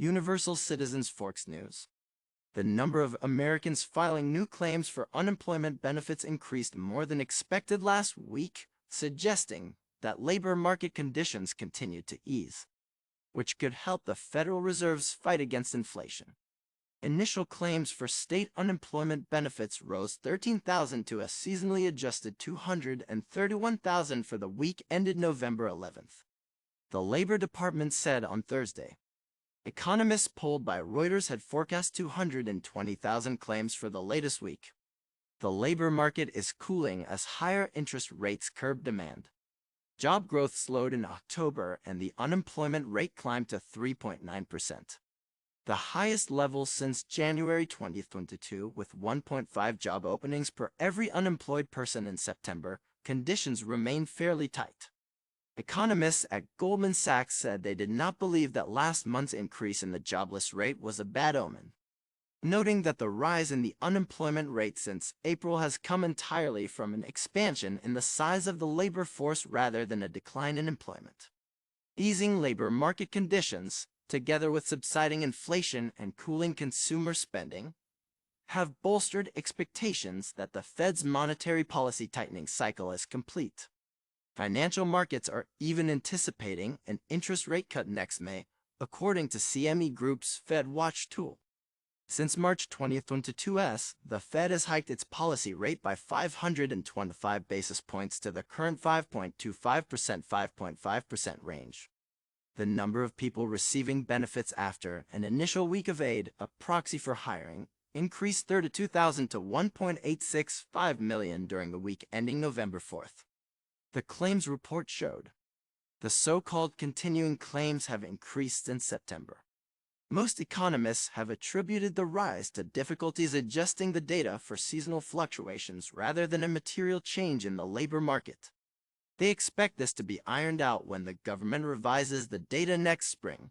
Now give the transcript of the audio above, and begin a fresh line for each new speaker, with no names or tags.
Universal Citizens Forks News. The number of Americans filing new claims for unemployment benefits increased more than expected last week, suggesting that labor market conditions continued to ease, which could help the Federal Reserve's fight against inflation. Initial claims for state unemployment benefits rose 13,000 to a seasonally adjusted 231,000 for the week ended November 11th. The Labor Department said on Thursday. Economists polled by Reuters had forecast 220,000 claims for the latest week. The labor market is cooling as higher interest rates curb demand. Job growth slowed in October and the unemployment rate climbed to 3.9%. The highest level since January 2022, with 1.5 job openings per every unemployed person in September. Conditions remain fairly tight. Economists at Goldman Sachs said they did not believe that last month's increase in the jobless rate was a bad omen, noting that the rise in the unemployment rate since April has come entirely from an expansion in the size of the labor force rather than a decline in employment. Easing labor market conditions, together with subsiding inflation and cooling consumer spending, have bolstered expectations that the Fed's monetary policy tightening cycle is complete. Financial markets are even anticipating an interest rate cut next May, according to CME Group's Fed Watch tool. Since March 2022, the Fed has hiked its policy rate by 525 basis points to the current 5.25%-5.5% range. The number of people receiving benefits after an initial week of aid, a proxy for hiring, increased 32,000 to 1.865 million during the week ending November 4th. The claims report showed the so-called continuing claims have increased since September. Most economists have attributed the rise to difficulties adjusting the data for seasonal fluctuations rather than a material change in the labor market. They expect this to be ironed out when the government revises the data next spring.